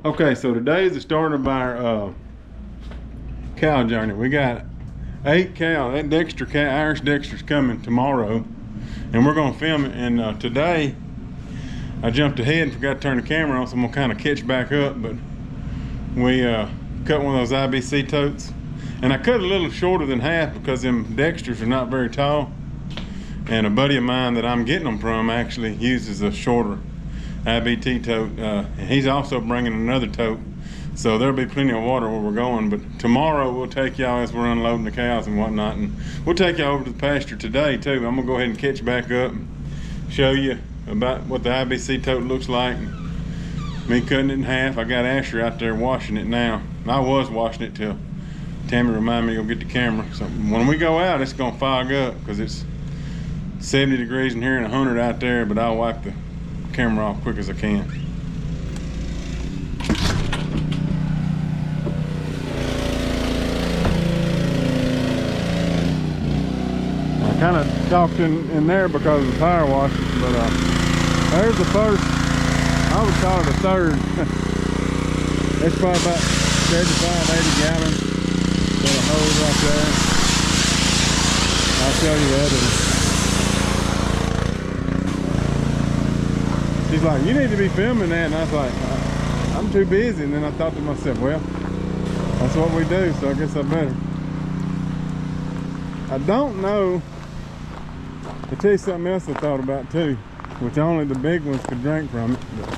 Okay, so today is the start of our cow journey. We got 8 cows. That Dexter cow, Irish Dexter's coming tomorrow, and we're gonna film it. And today, I jumped ahead and forgot to turn the camera on, so I'm gonna kind of catch back up. But we cut one of those IBC totes, and I cut a little shorter than half because them Dexters are not very tall. And a buddy of mine that I'm getting them from actually uses a shorter IBT tote. And he's also bringing another tote, so there'll be plenty of water where we're going. But tomorrow we'll take y'all as we're unloading the cows and whatnot, and we'll take y'all over to the pasture today too. I'm gonna go ahead and catch back up and show you about what the IBC tote looks like. Me cutting it in half. I got Asher out there washing it now. I was washing it till Tammy reminded me to go get the camera. So when we go out, it's gonna fog up because it's 70 degrees in here and 100 out there, but I'll wipe the camera off quick as I can. I kind of talked in there because of the power washing, but there's the first, I would call it a third. It's probably about 75-80 gallons. Got a hose right there. I'll show you the other one. She's like, you need to be filming that, and I was like, I'm too busy. And then I thought to myself, well, that's what we do, so I guess I better. I don't know. I'll tell you something else I thought about too, which only the big ones could drink from it. But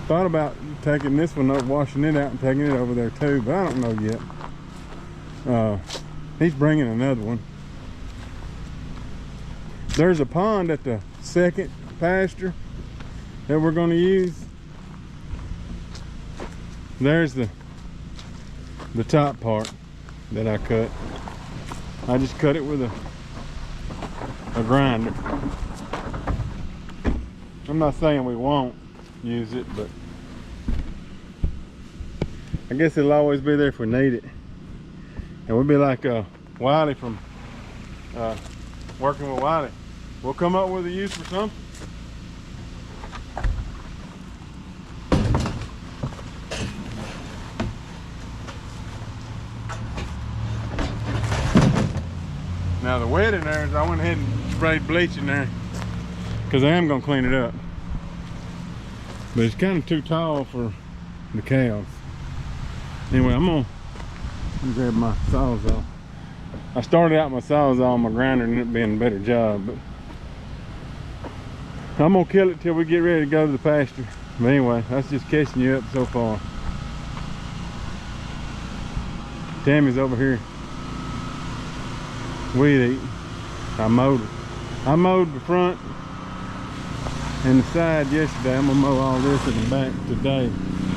thought about taking this one up, washing it out, and taking it over there too, but I don't know yet. He's bringing another one. There's a pond at the second pasture that we're going to use. There's the top part that I cut. I just cut it with a grinder. I'm not saying we won't use it, but I guess it'll always be there if we need it. And we'll be like Wiley from working with Wiley. We'll come up with a use for something. Now the wet in there is I went ahead and sprayed bleach in there because I am going to clean it up. But it's kind of too tall for the cows. Anyway, I'm going to grab my sawzall. I started out my sawzall and my grinder and it being a better job, but I'm going to kill it till we get ready to go to the pasture. But anyway, that's just catching you up so far. Tammy's over here weed eating. I mowed it. I mowed the front and the side yesterday. I'm gonna mow all this in the back today,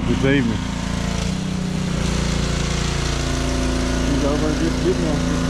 this evening. He's over and just getting on here.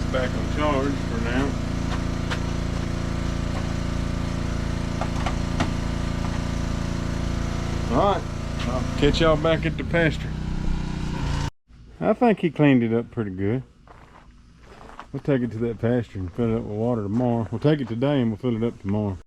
Back on charge for now. Alright, I'll catch y'all back at the pasture. I think he cleaned it up pretty good. We'll take it to that pasture and fill it up with water tomorrow. We'll take it today and we'll fill it up tomorrow.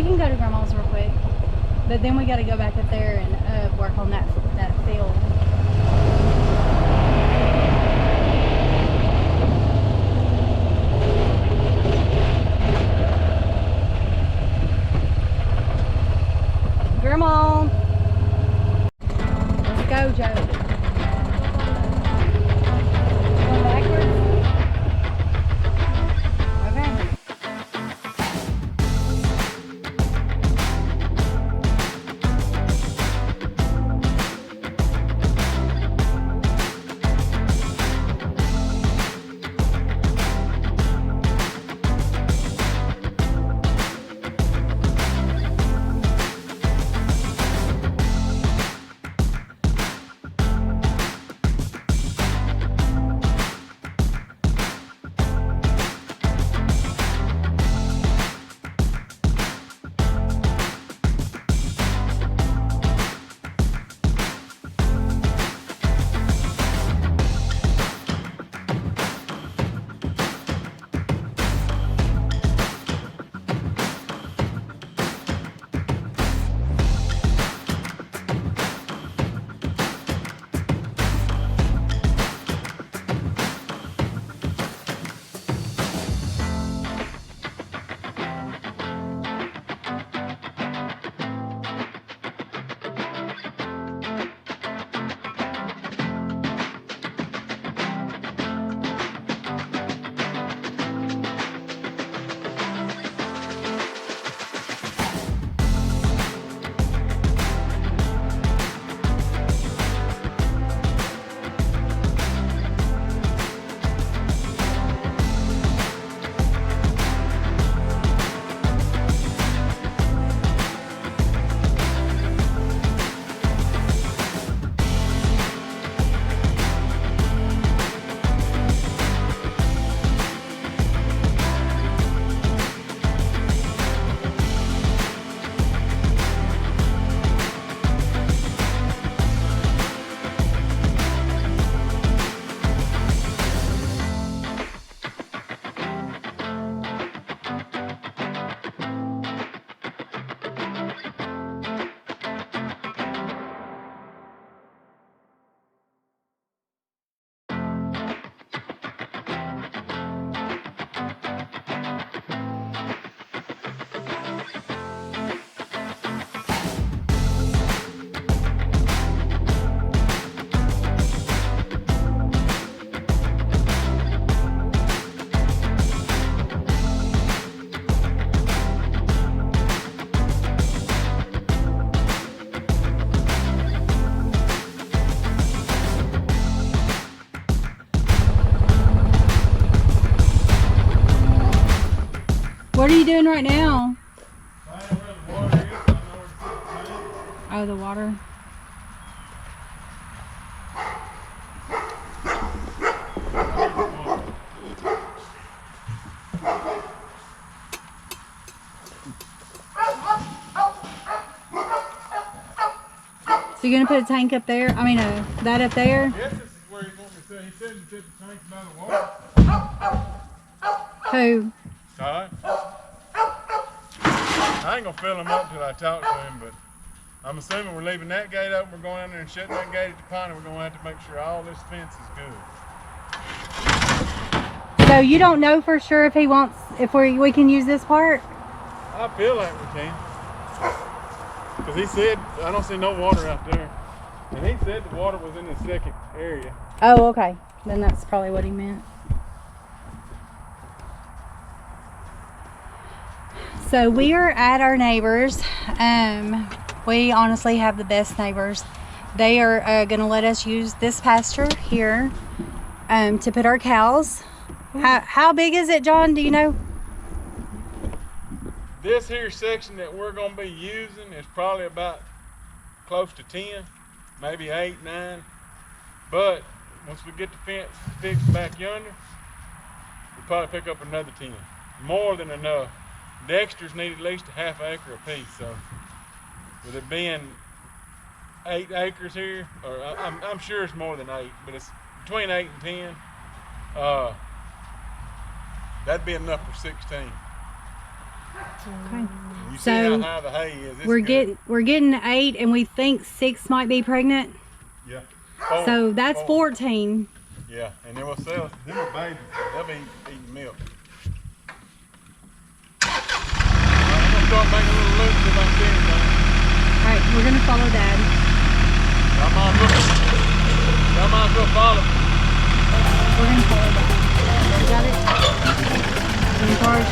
we can go to Grandma's real quick, but then we got to go back up there and work on that field. Grandma, let's go, Joe. Going backwards? Okay. What are you doing right now? Oh, the water. So you're gonna put a tank up there? I mean, that up there? Yes, this is where he wants me to say. He said he took the tank by the water. Who? Todd. I ain't gonna fill him up till I talk to him, but I'm assuming we're leaving that gate open. We're going in there and shutting that gate at the pond, and we're gonna have to make sure all this fence is good. So you don't know for sure if he wants, if we can use this part? I feel like we can. Because he said, I don't see no water out there. And he said the water was in the second area. Oh, okay. Then that's probably what he meant. So we are at our neighbors. We honestly have the best neighbors. They are going to let us use this pasture here to put our cows. How big is it, John? Do you know? This here section that we're going to be using is probably about close to 10, maybe 8, 9. But once we get the fence fixed back yonder, we'll probably pick up another 10. More than enough. Dexter's need at least a half acre apiece, so with it being 8 acres here, or I'm sure it's more than 8, but it's between 8 and 10. That'd be enough for 16. Okay. You see So, how high the hay is. It's we're getting 8, and we think 6 might be pregnant. Yeah. So that's 14. Yeah, and then we'll sell them are babies. They'll be eating milk. I'm gonna start making a little loops if I see anything. All right, we're gonna follow Dad. Y'all might as well follow. We're gonna follow Dad. You got it? In charge.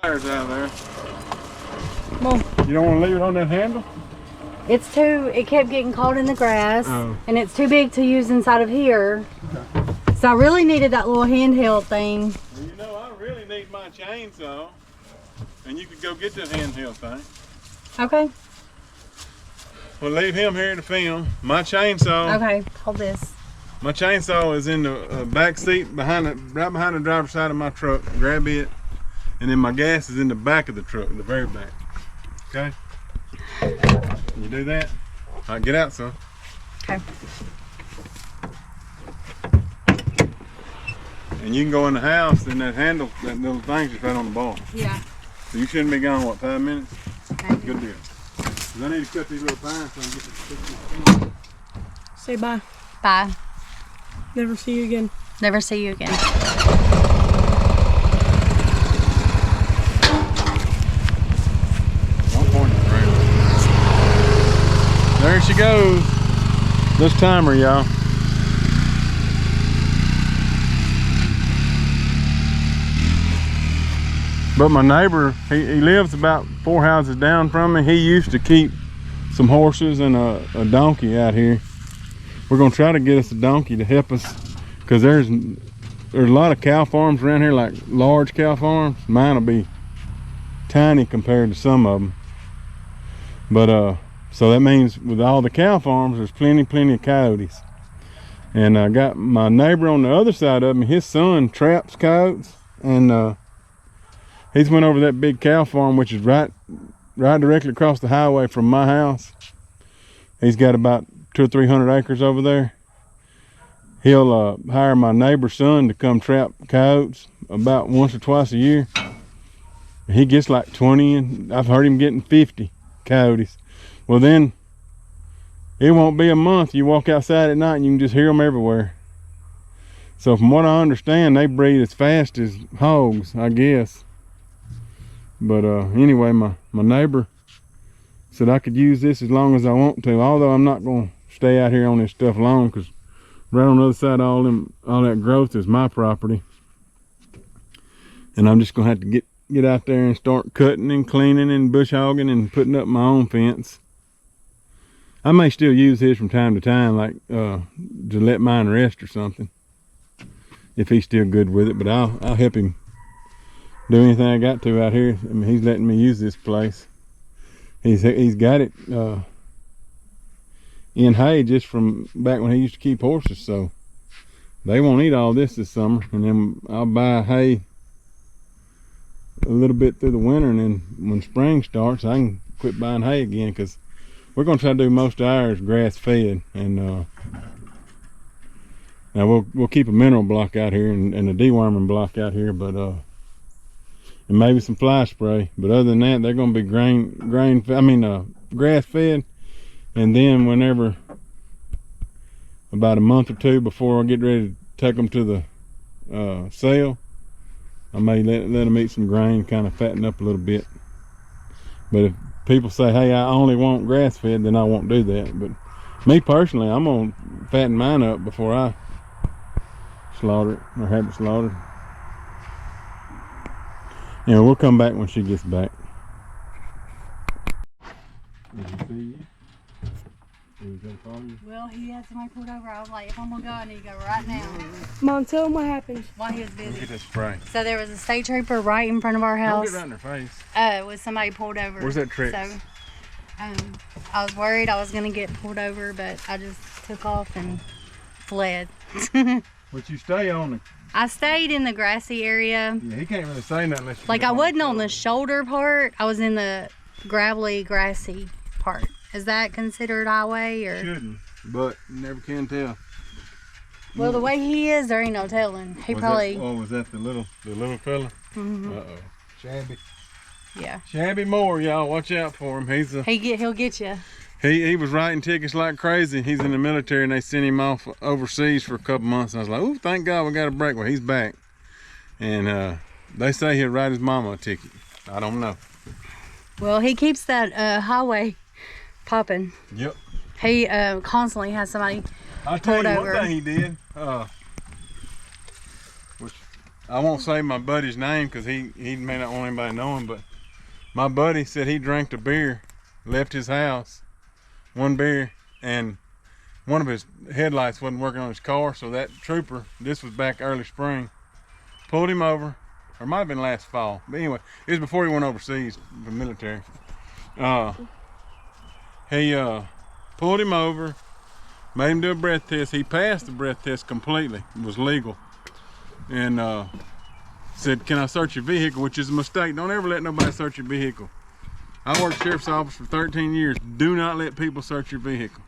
Pliers out there. Well, You don't want to leave it on that handle? it kept getting caught in the grass, Oh. and it's too big to use inside of here. Okay. So I really needed that little handheld thing. Well, you know, I really need my chainsaw. And you could go get that handheld thing. Okay. We'll leave him here to film. My chainsaw. Okay, hold this. My chainsaw is in the back seat right behind the driver's side of my truck. Grab it. And then my gas is in the back of the truck, the very back. Okay? Can you do that? All right, get out, son. Okay. And you can go in the house, and that handle, that little thing's just right on the ball. Yeah. So you shouldn't be gone, what, 5 minutes? Okay. Good deal. 'Cause I need to cut these little pines so I can get this. Say bye. Bye. Never see you again. Never see you again. There she goes. This timer, y'all. But my neighbor, he lives about 4 houses down from me. He used to keep some horses and a donkey out here. We're gonna try to get us a donkey to help us, because there's a lot of cow farms around here, like large cow farms. Mine will be tiny compared to some of them. But so that means with all the cow farms, there's plenty of coyotes. And I got my neighbor on the other side of me, his son traps coyotes, and he's went over that big cow farm, which is right directly across the highway from my house. He's got about 200 or 300 acres over there. He'll hire my neighbor's son to come trap coyotes about once or twice a year. He gets like 20, and I've heard him getting 50 coyotes. Well, then it won't be a month. You walk outside at night and you can just hear them everywhere. So from what I understand, they breed as fast as hogs, I guess. But anyway, my neighbor said I could use this as long as I want to, although I'm not going to stay out here on this stuff long, because right on the other side of all that growth is my property. And I'm just going to have to get out there and start cutting and cleaning and bush hogging and putting up my own fence. I may still use his from time to time, like to let mine rest or something, if he's still good with it. But I'll help him do anything I got to out here. I mean, he's letting me use this place. He's got it in hay just from back when he used to keep horses, so they won't eat all this summer, and then I'll buy hay a little bit through the winter, and then when spring starts I can quit buying hay again, because we're going to try to do most of ours grass fed. And now we'll keep a mineral block out here and a deworming block out here, but and maybe some fly spray. But other than that, they're going to be grass fed. And then whenever, about a month or two before I get ready to take them to the sale, I may let them eat some grain, kind of fatten up a little bit. But if people say, hey, I only want grass fed, then I won't do that. But me personally, I'm gonna fatten mine up before I slaughter it or have it slaughtered. Yeah, we'll come back when she gets back. Did he see you? He was gonna call you? Well, he had somebody pulled over. I was like, if I'm gonna go, I need to go right now. Mom, tell him what happened. While he was Look busy. at this spray. So there was a state trooper right in front of our Don't house. get right in their face. With somebody pulled over. Where's that trick? So, I was worried I was gonna get pulled over, but I just took off and fled. But you stay on the... I stayed in the grassy area. Yeah, he can't really say nothing unless you... Like, I wasn't on the shoulder part. I was in the gravelly, grassy part. Is that considered highway, or? Shouldn't, but you never can tell. Well, the way he is, there ain't no telling. He probably... Was that the little fella? Mhm. Uh-oh. Shabby. Yeah. Shabby Moore, y'all. Watch out for him. He'll get you. He was writing tickets like crazy. He's in the military, and they sent him off overseas for a couple months. And I was like, oh, thank God we got a break. Well, he's back. And they say he'll write his mama a ticket. I don't know. Well, he keeps that highway popping. Yep. He constantly has somebody I'll tell pulled you over. one thing he did. Which I won't say my buddy's name because he may not want anybody to know him, but my buddy said he drank a beer, left his house, one beer, and one of his headlights wasn't working on his car, so that trooper, this was back early spring, pulled him over, or it might have been last fall, but anyway, it was before he went overseas for the military. He pulled him over, made him do a breath test. He passed the breath test completely. It was legal. And said, can I search your vehicle? Which is a mistake. Don't ever let nobody search your vehicle. I worked sheriff's office for 13 years. Do not let people search your vehicle.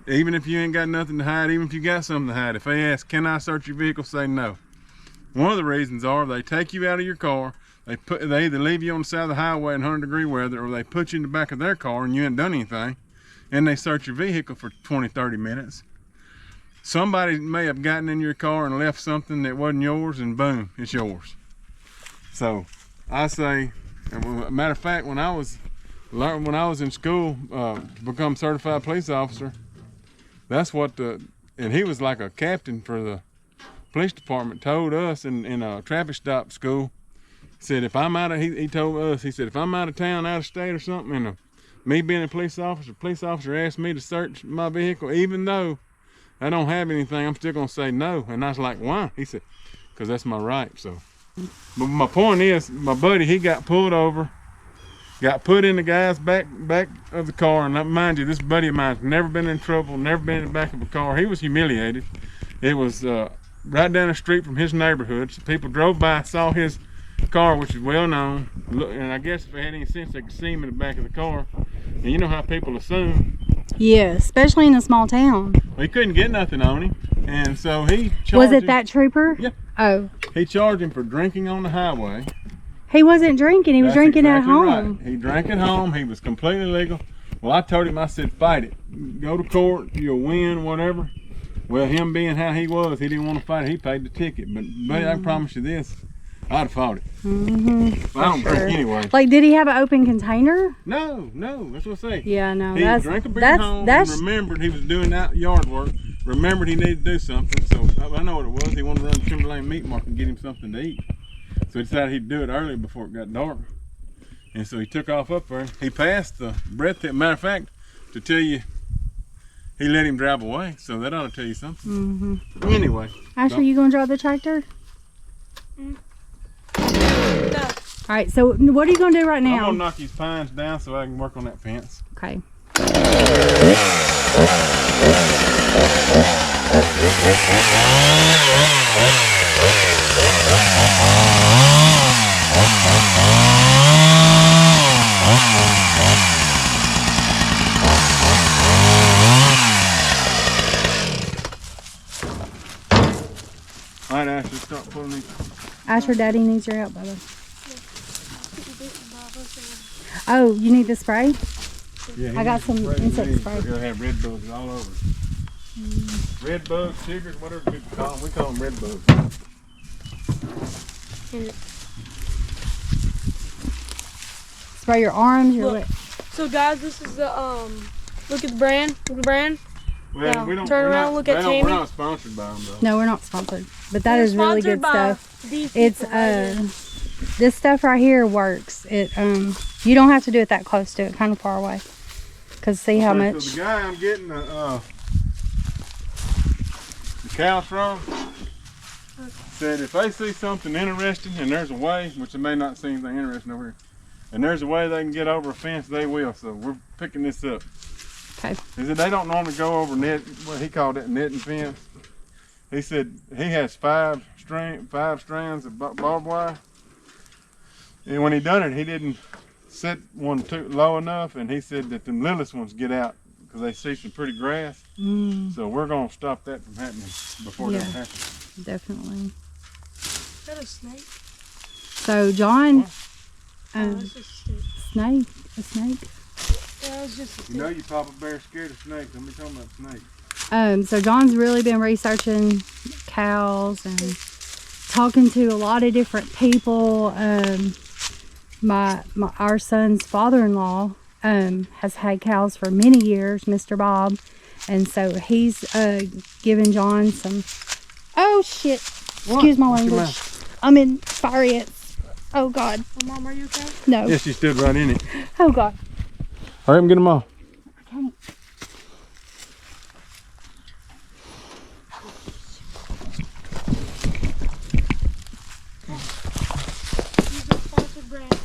Even if you ain't got nothing to hide, even if you got something to hide. If they ask, can I search your vehicle? Say no. One of the reasons are they take you out of your car, they either leave you on the side of the highway in 100-degree weather, or they put you in the back of their car and you ain't done anything, and they search your vehicle for 20-30 minutes. Somebody may have gotten in your car and left something that wasn't yours, and boom, it's yours. So I say, matter of fact, when I was in school to become certified police officer, that's what and he was like a captain for the police department, told us in a traffic stop school, said if I'm out of, he told us, he said if I'm out of town, out of state or something, and me being a police officer asked me to search my vehicle, even though I don't have anything, I'm still gonna say no. And I was like, why? He said, because that's my right. So, but my point is, my buddy, he got pulled over, got put in the guy's back of the car, and mind you, this buddy of mine's never been in trouble, never been in the back of a car. He was humiliated. It was right down the street from his neighborhood. So people drove by, saw his car, which is well known, and I guess if they had any sense, they could see him in the back of the car. And you know how people assume. Yeah, especially in a small town. He couldn't get nothing on him, and so he charged Was it him. that trooper? Yeah. Oh. He charged him for drinking on the highway. He wasn't drinking. He was That's drinking exactly at home. Right. He drank at home. He was completely legal. Well, I told him, I said, fight it. Go to court. You'll win, whatever. Well, him being how he was, he didn't want to fight it. He paid the ticket. But, buddy, I can promise you this. I'd have fought it. Mm-hmm. I don't drink anyway. Like, did he have an open container? No. That's what I say. Yeah, no. He drank a beer at home and remembered he was doing out yard work. Remembered he needed to do something. So I know what it was. He wanted to run to Timberlane Meat Market and get him something to eat. So he decided he'd do it early before it got dark. And so he took off up there. He passed the breath test. Matter of fact, to tell you he let him drive away, so that ought to tell you something. Mm-hmm. Anyway. Ashley, you gonna drive the tractor? No. All right, so what are you gonna do right I'm now? gonna knock these pines down so I can work on that fence. Okay. All right, Ashley, start pulling these. Asher, Daddy needs your help, Bubba. Oh, you need the spray? Yeah, I got some insect spray. You'll have red bugs all over. Red bugs, chiggers, whatever people call them. We call them red bugs. Spray your arms, your Look. leg. So guys, this is the look at the brand. Look at the brand. Well, Now, we don't, turn we're around, not, look at they don't- Tammy. We're not sponsored by them though. No, we're not sponsored, but that We're is really sponsored good by stuff. these It's people right here. this stuff right here works. It you don't have to do it that close to it, kind of far away. Cause see how Okay, much. So the guy I'm getting the cows from said if they see something interesting and there's a way, which they may not see anything interesting over here, and there's a way they can get over a fence, they will. So we're picking this up. Okay. He said they don't normally go over net, what he called it, netting fence. He said he has five strands of barbed wire. And when he done it, he didn't set one too low enough, and he said that the littlest ones get out because they see some pretty grass. So we're gonna stop that from happening before that happens. Definitely. Is that a snake? So John, That's a snake. a snake. Yeah, it's just a You snake. know you Papa Bear scared of snakes. Don't be talking about snakes. So John's really been researching cows and talking to a lot of different people. Our son's father-in-law has had cows for many years, Mr. Bob, and so he's giving John some. Oh shit! Excuse my What's your language. mouth? I'm in fire ants. Oh God. Oh, Mom, are you okay? No. Yes, she stood right in it. Oh God. Hurry up and get them all. I can't. These are sponsored brand.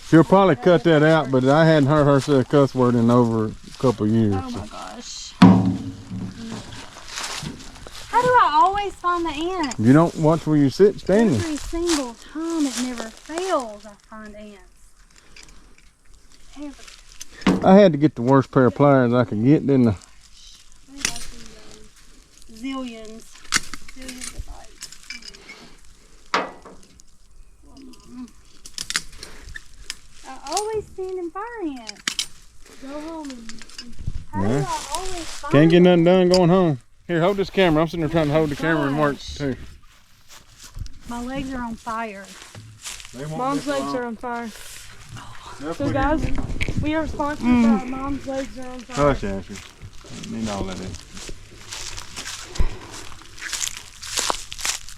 She'll probably cut that out, but I hadn't heard her say a cuss word in over a couple of years. Oh my gosh. How do I always find the ants? You don't watch where you sit standing. Every single time, it never fails. I find ants. Every I had to get the worst pair of pliers I could get, didn't I? Zillions of bites. I always stand in fire ants. Go home and How do Yeah. I always find Can't get them? nothing done going home. Here, hold this camera. I'm sitting there trying to hold the camera and work Gosh. too. My legs are on fire. Mom's legs are on fire. They'll So put it guys, in. we are sponsored by Mom's legs are on fire. Hush, Ashley. Need all that in.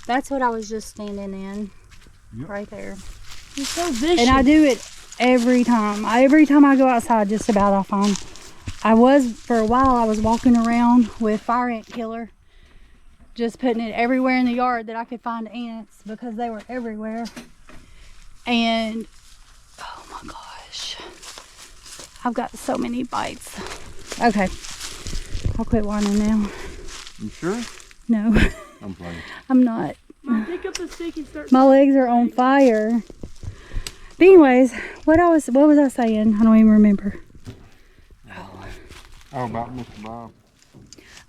That's what I was just standing in. Yep. Right there. You're so vicious. And I do it every time. Every time I go outside, just about I find. For a while, I was walking around with fire ant killer, just putting it everywhere in the yard that I could find ants because they were everywhere. And oh my gosh, I've got so many bites. Okay, I'll quit whining now. You sure? No, I'm playing. I'm not. Mom, pick up the stick and start. My legs are on fire. But anyways, what was I saying? I don't even remember. Oh, about Mr. Bob.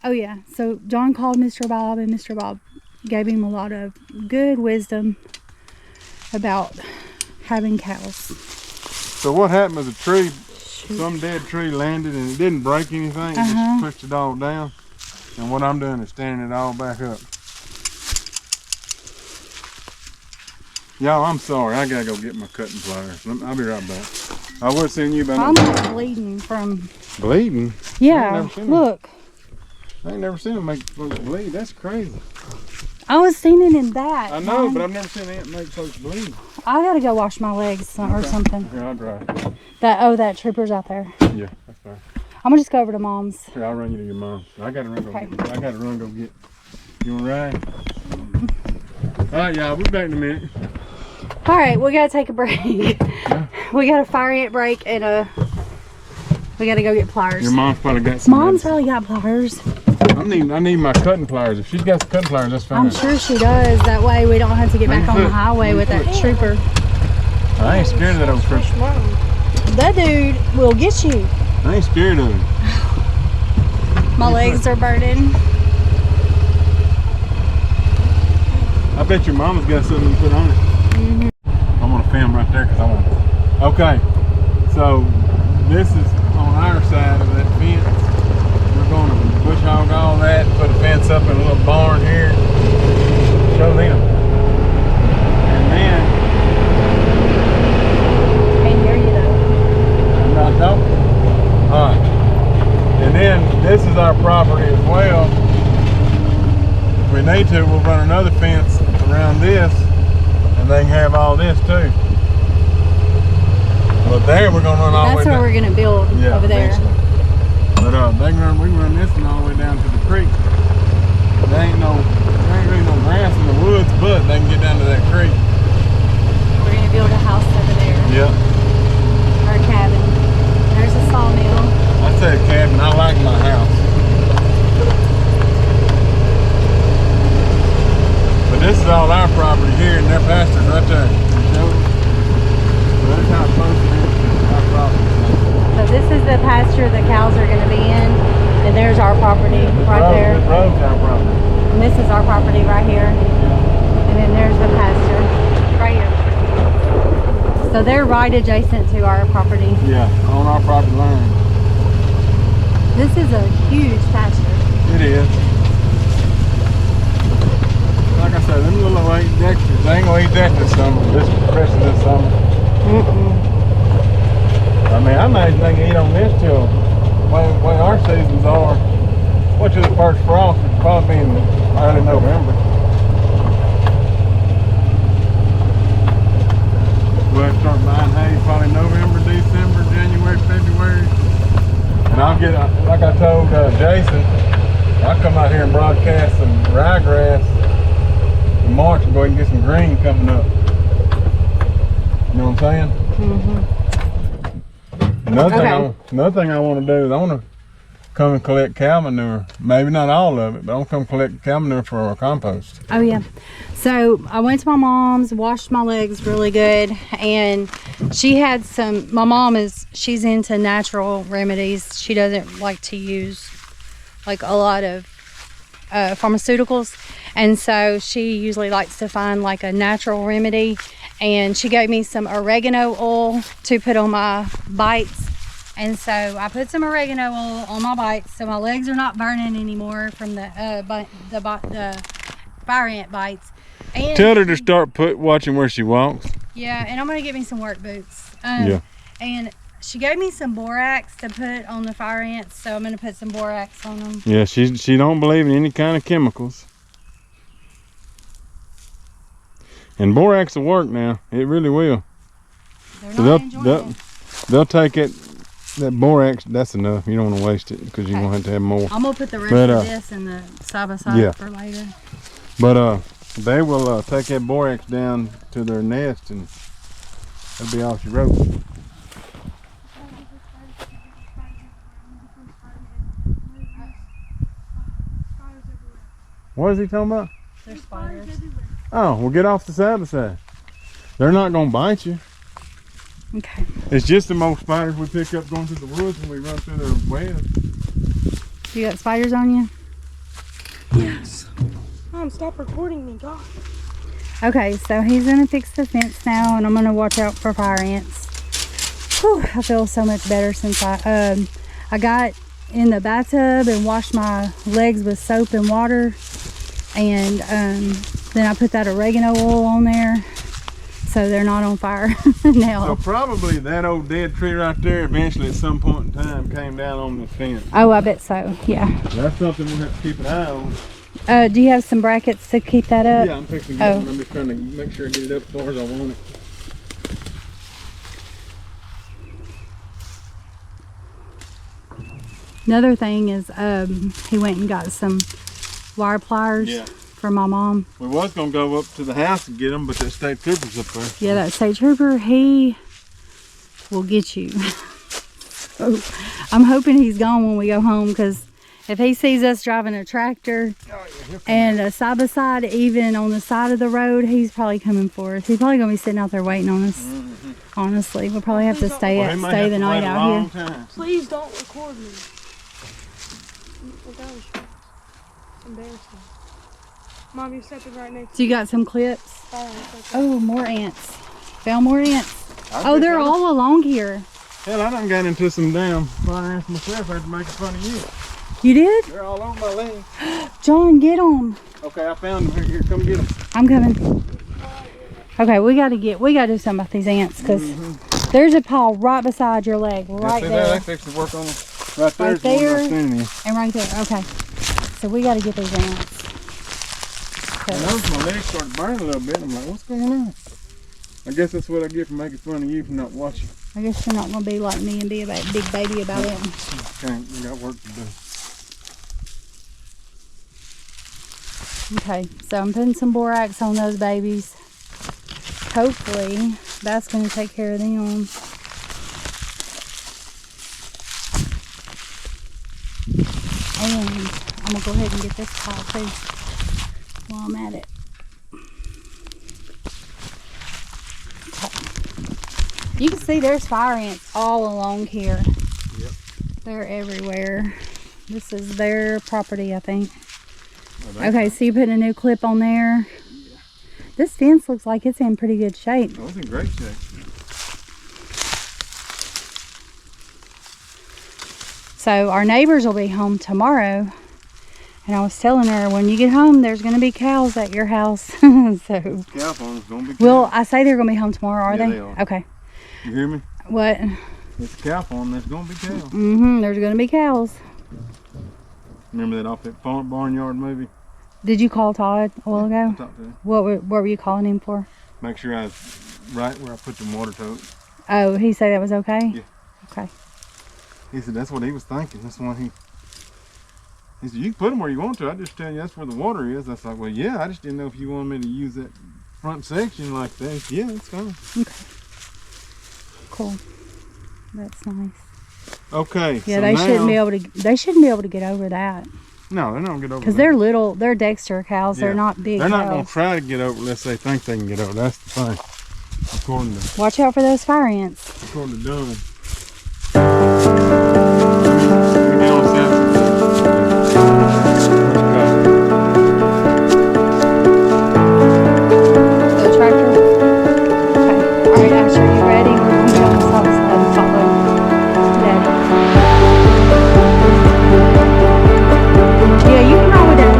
Oh yeah, so John called Mr. Bob, and Mr. Bob gave him a lot of good wisdom about having cows. So what happened with the tree? Some dead tree landed and it didn't break anything. It just pushed it all down. And what I'm doing is standing it all back up. Y'all, I'm sorry. I gotta go get my cutting pliers. I'll be right back. I was seeing you, but I'm like bleeding from. bleeding. Yeah, never seen look. I ain't never seen them make folks bleed. That's crazy. I was standing in that. I know, Mom. but I've never seen an ant make folks bleed. I gotta go wash my legs or Okay. something. Here, I'll drive. That trooper's out there. Yeah, that's fine. I'm gonna just go over to Mom's. Here, I'll run you to your mom. I gotta run. Okay. I gotta run. Go get. You want to ride? All right, y'all. We'll be back in a minute. All right, we gotta take a break. Yeah. We got a fire ant break and we gotta go get pliers. Your mom's probably got some. Mom's probably got pliers. I need my cutting pliers. If she's got some cutting pliers, that's fine. I'm sure she does. That way we don't have to get back on the highway with that trooper. I ain't scared of that old trooper. That dude will get you. I ain't scared of him. My legs are burning. I bet your mama's got something to put on it. I'm gonna film right there because I want to. Okay, so this is on our side of that fence. We're going to bush hog all that, put a fence up in a little barn here. Show them. And then, Can't hear you though. I'm not talking. All right. And then this is our property as well. If we need to, we'll run another fence around this, and they can have all this too. But there we're gonna run all the way That's where down. we're gonna build over there. Eventually. But we can run this one all the way down to the creek. There ain't really no grass in the woods, but they can get down to that creek. We're gonna build a house over there. Yeah. Or a cabin. There's a sawmill. I said cabin, I like my house. But this is all our property here, and their pasture's right there. So that's how close it is to our property. So this is the pasture the cows are gonna be in, and there's our property right there. This road's our property. And this is our property right here. And then there's the pasture right here. So they're right adjacent to our property. Yeah, on our property line. This is a huge pasture. It is. Like I said, them little Irish Dexters, they ain't gonna eat that this summer, especially this summer. I mean, I imagine they can eat on this till way our seasons are. What's the first frost? It's probably in early November. We'll have to start buying hay probably November, December, January, February. And I'll get, like I told Jason, I'll come out here and broadcast some ryegrass in March and go ahead and get some green coming up. You know what I'm saying? Another thing I want to do is I want to come and collect cow manure. Maybe not all of it, but I want to come collect cow manure for our compost. Oh yeah. So I went to my mom's, washed my legs really good, and she had some, she's into natural remedies. She doesn't like to use like a lot of pharmaceuticals, and so she usually likes to find like a natural remedy. And she gave me some oregano oil to put on my bites. And so I put some oregano oil on my bites so my legs are not burning anymore from the fire ant bites. And Tell her to start watching where she walks. yeah, and I'm gonna get me some work boots. Yeah. And she gave me some borax to put on the fire ants, so I'm gonna put some borax on them. Yeah, she don't believe in any kind of chemicals. And borax will work now. It really will. They'll take it. That borax, that's enough. You don't want to waste it because you're going to have more. I'm going to put the rest of this in the side by side for later. But they will take that borax down to their nest, and that'll be all she wrote. What is he talking about? There's spiders. Oh, well, get off the side. They're not going to bite you. Okay. It's just the most spiders we pick up going through the woods when we run through their webs. You got spiders on you? Yes. Mom, stop recording me, God. Okay, so he's gonna fix the fence now, and I'm gonna watch out for fire ants. Whew, I feel so much better since I got in the bathtub and washed my legs with soap and water, and then I put that oregano oil on there so they're not on fire now. So probably that old dead tree right there eventually at some point in time came down on the fence. Oh, I bet so, yeah. That's something we'll have to keep an eye on. Do you have some brackets to keep that up? Yeah, I'm fixing to get one. I'm just trying to make sure I get it up as far as I want it. Another thing is he went and got some wire pliers for my mom. We was gonna go up to the house and get them, but that state trooper's up there. Yeah, that state trooper, he will get you. So, I'm hoping he's gone when we go home, because if he sees us driving a tractor and a side-by-side, even on the side of the road, he's probably coming for us. He's probably going to be sitting out there waiting on us. Honestly, we'll probably have to stay the night out here. Please don't record me. That was embarrassing. Mom, you're stepping right next to So you got some clips? Oh, more ants. Found more ants. Oh, they're all along here. Hell, I done got into some damn fly ants myself after making fun of you. You did? They're all over my leg. John, get them. Okay, I found them. Here, come get them. I'm coming. Okay, we gotta do something about these ants, because there's a pile right beside your leg, right there. They fixed to work on them. Right there. Right there and right there. Okay, so we gotta get these ants. I noticed my legs started burning a little bit. I'm like, what's going on? I guess that's what I get for making fun of you for not watching. I guess you're not gonna be like me and be a big baby about it. Okay, we got work to do. Okay, so I'm putting some borax on those babies. Hopefully, that's going to take care of them. And I'm going to go ahead and get this pile too while I'm at it. Okay. You can see there's fire ants all along here. Yep. They're everywhere. This is their property, I think. Okay, so you put a new clip on there. Yeah. This fence looks like it's in pretty good shape. Oh, it's in great shape. So our neighbors will be home tomorrow. And I was telling her, when you get home, there's going to be cows at your house. So, Cow farm's going to be cows. Well, I say they're going to be home tomorrow, are they? They are. Okay. You hear me? What? It's a cow farm, there's going to be cows. There's going to be cows. Remember that off that barnyard movie? Did you call Todd a while ago? I talked to him. What were you calling him for? Make sure I was right where I put the water tote. Oh, he said that was okay? Yeah. Okay. He said that's what he was thinking. That's why he said, you can put them where you want to. I just tell you that's where the water is. I was like, well, yeah, I just didn't know if you wanted me to use that front section like that. Yeah, it's fine. Okay. Cool. That's nice. Okay. Yeah, so they now, shouldn't be able to get over that. No, they're not gonna get over Because that. they're little. They're Dexter cows. Yeah. They're not big They're not gonna cows. try to get over unless they think they can get over. That's the thing. According to Watch out for those fire ants. Dunn. We get on Samson. The tractor. Okay. All right, Asher, you ready? We're going to get on the south side and follow Daddy. Yeah, you can roll with Daddy.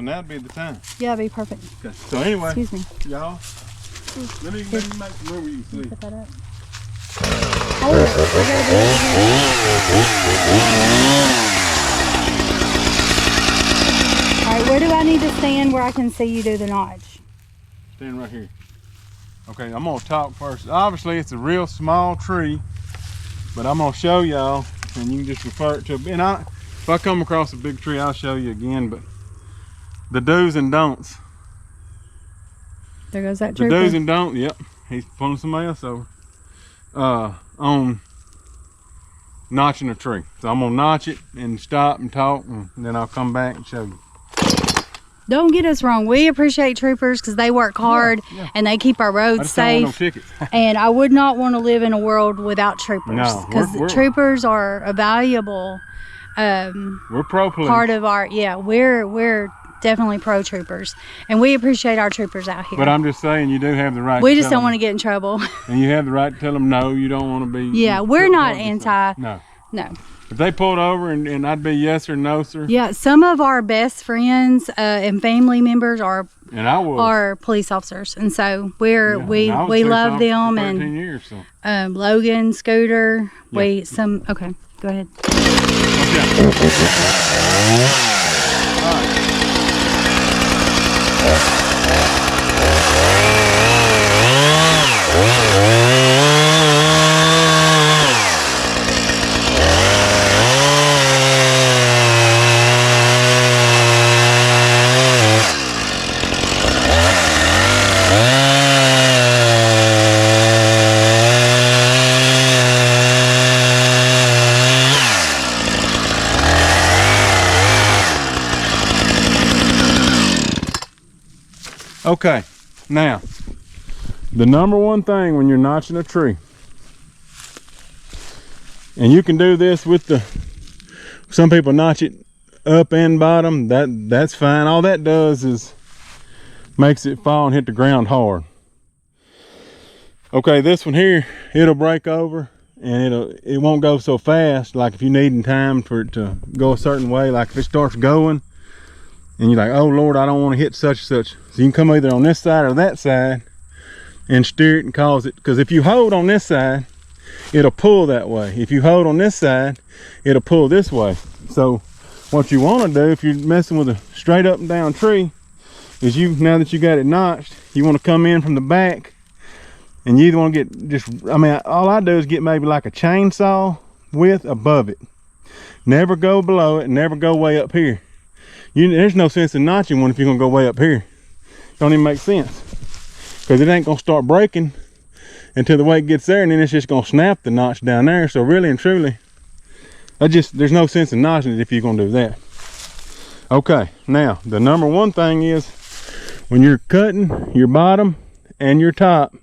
now'd be the time. Yeah, it'd be perfect. Okay. So anyway, Excuse me. y'all, let me make some room where you can see. Put that up. Oh, we gotta be over here. All right, where do I need to stand where I can see you do the notch? Stand right here. Okay, I'm gonna talk first. Obviously, it's a real small tree, but I'm gonna show y'all, and you can just refer it to. And if I come across a big tree, I'll show you again. But the do's and don'ts. There goes that The trooper. do's and don'ts. Yep, he's pulling somebody else over. On notching a tree. So I'm gonna notch it and stop and talk, and then I'll come back and show you. Don't get us wrong. We appreciate troopers because they work hard and they keep our I roads just don't want no safe. tickets. And I would not want to live in a world without troopers No, because we're- troopers are a valuable We're pro police. part of our. Yeah, we're definitely pro troopers, and we appreciate our troopers out here. But I'm just saying, you do have the right. We to just tell don't want to them, get in trouble. and you have the right to tell them no. You don't want to be. Yeah, we're not anti. No. No. If they pulled over and I'd be yes or no, sir. Yeah, some of our best friends and family members are And I was. police officers, and so we and I was we police love officer them. for 13 And years, so. Logan, Scooter, Yeah. okay, go ahead. Okay, now, the number one thing when you're notching a tree, and you can do this with some people notch it up and bottom, that's fine. All that does is makes it fall and hit the ground hard. Okay, this one here, it'll break over and it won't go so fast. Like if you need time for it to go a certain way, like if it starts going, and you're like, oh Lord, I don't want to hit such and such. So you can come either on this side or that side and steer it and cause it. Because if you hold on this side, it'll pull that way. If you hold on this side, it'll pull this way. So what you want to do if you're messing with a straight up and down tree is now that you got it notched, you want to come in from the back, and you either want to get all I do is get maybe like a chainsaw width above it. Never go below it, never go way up here. There's no sense in notching one if you're gonna go way up here. Don't even make sense, because it ain't gonna start breaking until the weight gets there, and then it's just gonna snap the notch down there. So really and truly, there's no sense in notching it if you're gonna do that. Okay, now the number one thing is when you're cutting your bottom and your top,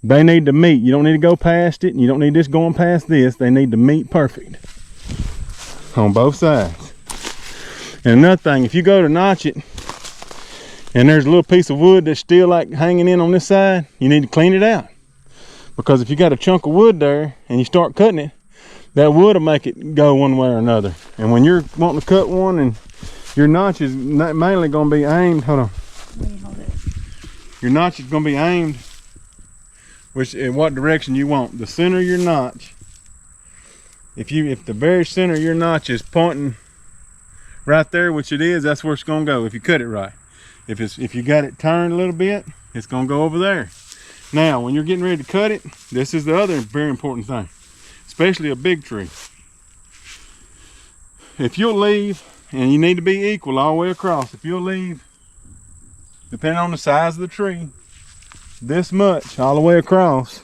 they need to meet. You don't need to go past it, and you don't need this going past this. They need to meet perfect on both sides. And another thing, if you go to notch it and there's a little piece of wood that's still like hanging in on this side, you need to clean it out. Because if you got a chunk of wood there and you start cutting it, that wood will make it go one way or another. And when you're wanting to cut one and your notch is mainly going to be aimed, hold on. Let me hold it. Your notch is going to be aimed in what direction you want. The center of your notch, if the very center of your notch is pointing right there, which it is, that's where it's gonna go if you cut it right. If you got it turned a little bit, it's gonna go over there. Now, when you're getting ready to cut it, this is the other very important thing, especially a big tree. If you'll leave, and you need to be equal all the way across, if you'll leave, depending on the size of the tree, this much all the way across,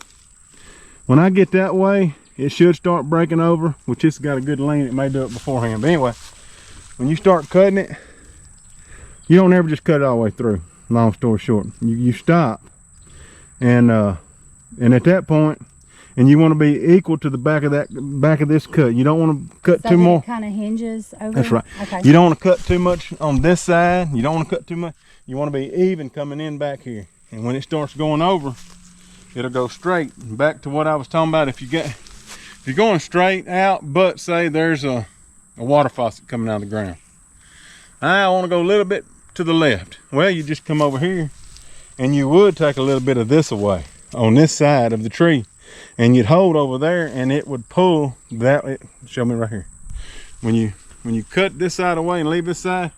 when I get that way, it should start breaking over, which it's got a good lean. It may do it beforehand, but anyway, when you start cutting it, you don't ever just cut it all the way through. Long story short, you stop, and at that point, and you want to be equal to the back of this cut. You don't want to cut too more. It kind of hinges over. That's right. Okay. You don't want to cut too much on this side. You don't want to cut too much. You want to be even coming in back here. And when it starts going over, it'll go straight. Back to what I was talking about. If you're going straight out, but say there's a water faucet coming out of the ground, I want to go a little bit to the left. Well, you just come over here and you would take a little bit of this away on this side of the tree, and you'd hold over there and it would pull that. Show me right here. When you cut this side away and leave this side,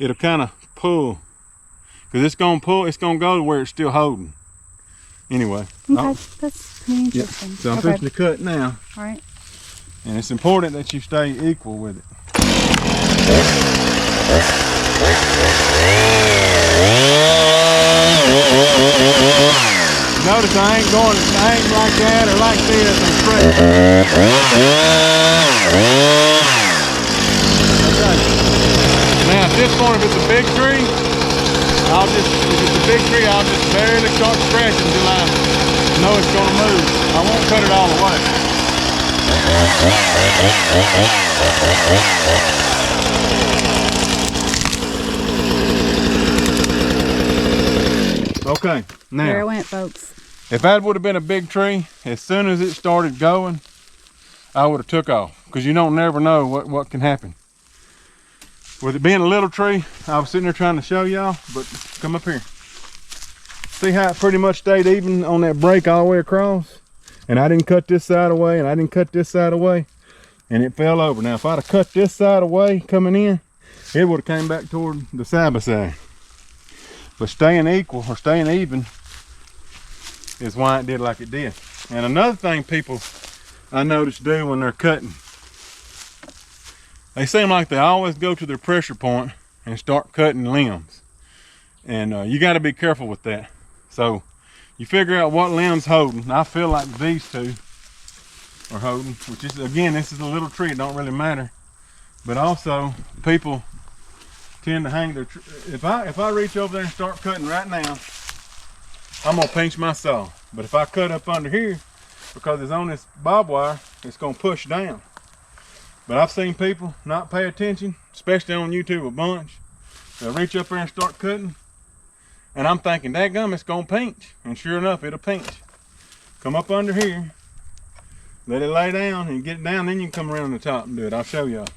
it'll kind of pull, because it's gonna pull, it's gonna go to where it's still holding. Anyway. Okay, that's pretty interesting. So I'm fixing to cut now. All right. And it's important that you stay equal with it. Notice I ain't like that or like this. I'm straight. Okay. Now at this point, if it's a big tree, if it's a big tree, I'll just barely start scratching until I know it's gonna move. I won't cut it all the way. Okay, now There it went, folks. if that would have been a big tree, as soon as it started going, I would have took off, because you don't never know what can happen. With it being a little tree, I was sitting there trying to show y'all, but come up here. See how it pretty much stayed even on that break all the way across? And I didn't cut this side away, and I didn't cut this side away, and it fell over. Now, if I'd have cut this side away coming in, it would have came back toward the side by side. But staying equal or staying even is why it did like it did. And another thing people I noticed do when they're cutting, they seem like they always go to their pressure point and start cutting limbs. And you got to be careful with that. So you figure out what limb's holding. I feel like these two are holding, which is, again, this is a little tree, it don't really matter. But also, people tend to hang their if I reach over there and start cutting right now, I'm gonna pinch my saw. But if I cut up under here, because it's on this barbed wire, it's gonna push down. But I've seen people not pay attention, especially on YouTube a bunch. They'll reach up there and start cutting, and I'm thinking, dadgum, it's gonna pinch. And sure enough, it'll pinch. Come up under here, let it lay down and get it down, then you can come around the top and do it. I'll show y'all.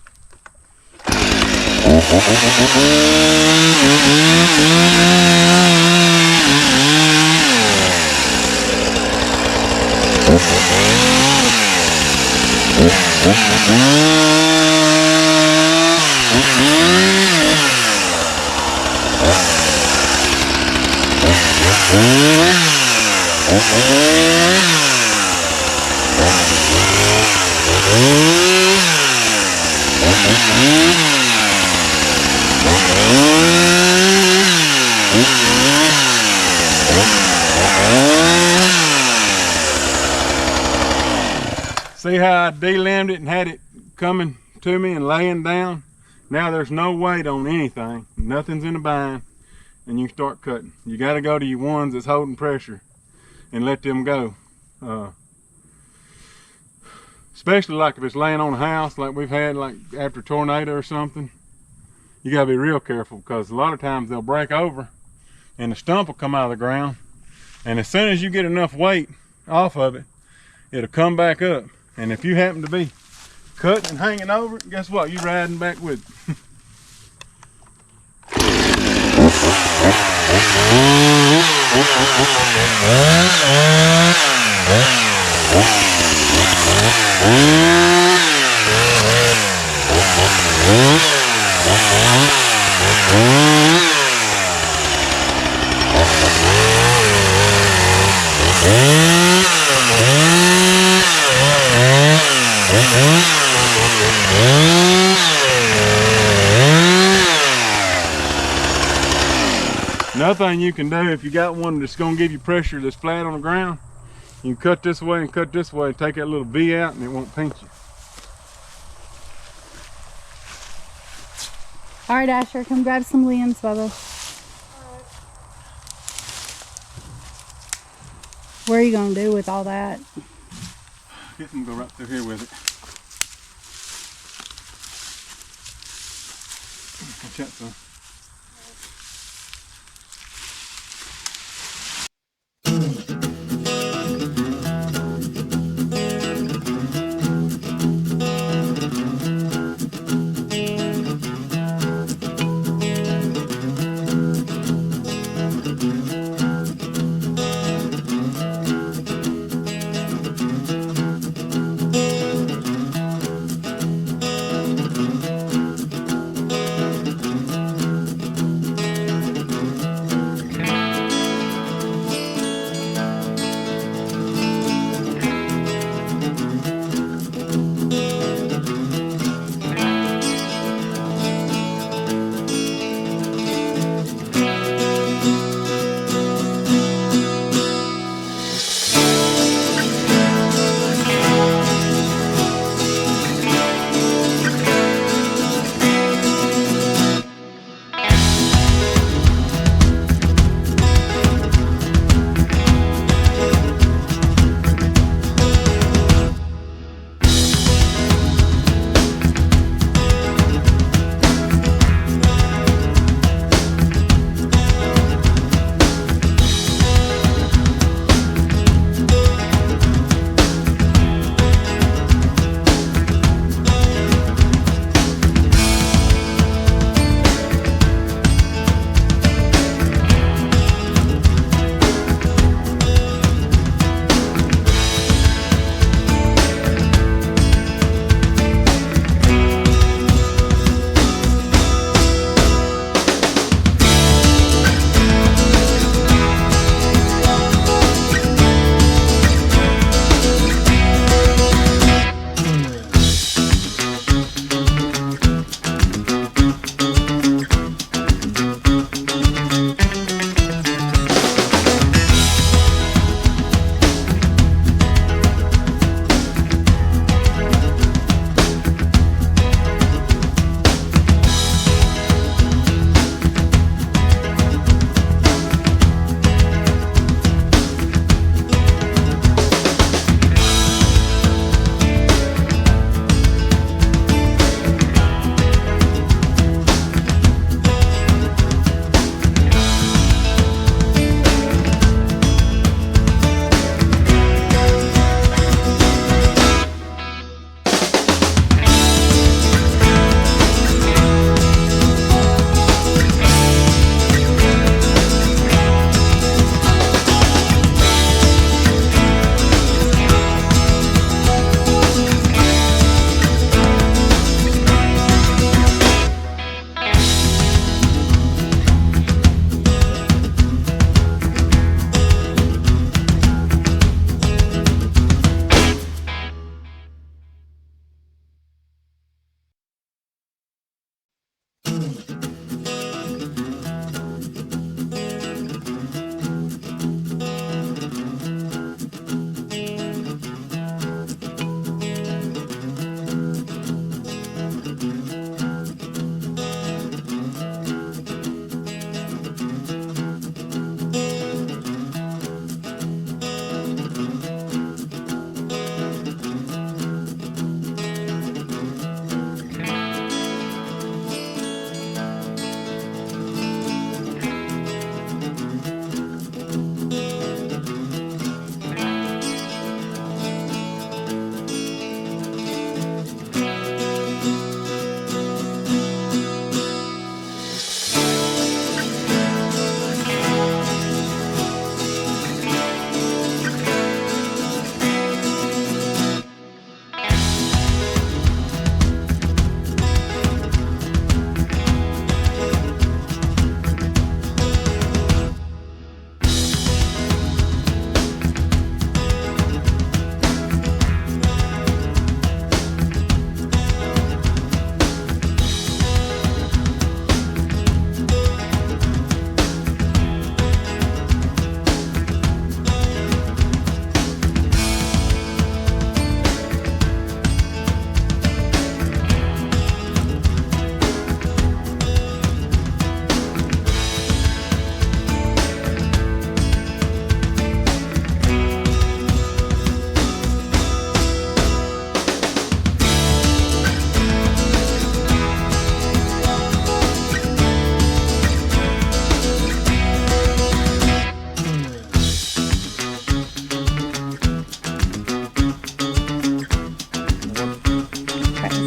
See how I de-limbed it and had it coming to me and laying down? Now there's no weight on anything. Nothing's in a bind, and you can start cutting. You got to go to your ones that's holding pressure and let them go. Especially like if it's laying on a house like we've had, like after a tornado or something. You got to be real careful, because a lot of times they'll break over and the stump will come out of the ground. And as soon as you get enough weight off of it, it'll come back up. And if you happen to be cut and hanging over it, guess what? You're riding back with it. Another thing you can do, if you got one that's going to give you pressure that's flat on the ground, you can cut this way and cut this way, take that little V out, and it won't pinch you. All right, Asher, come grab some limbs, Bubba. What are you going to do with all that? I guess I'm going to go right through here with it. Watch out, son.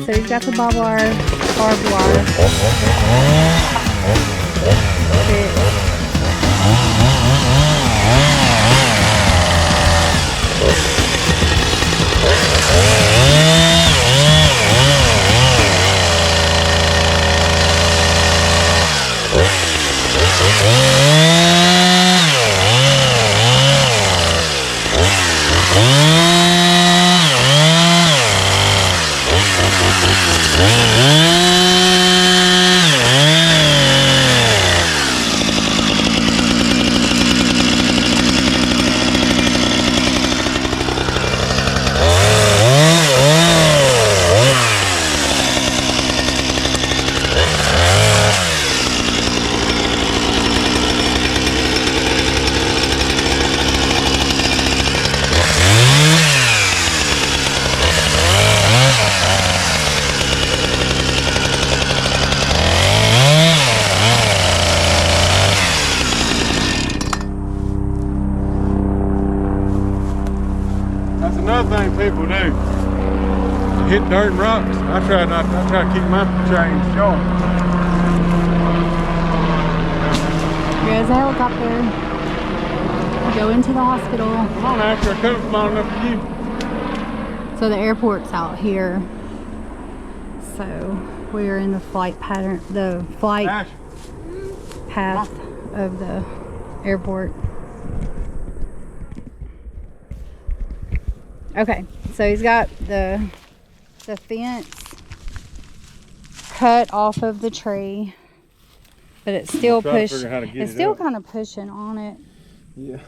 So he's got the barbed wire. That's another thing people do. Hit dirt and rocks. I try to keep my chain short. Here's a helicopter. Go into the hospital. Come on, Asher, I could have flown enough for you. So the airport's out here. So we're in the flight pattern, the flight Asher. path of the airport. Okay, so he's got the fence cut off of the tree, but it's still it's still kind of pushing on it. Yeah,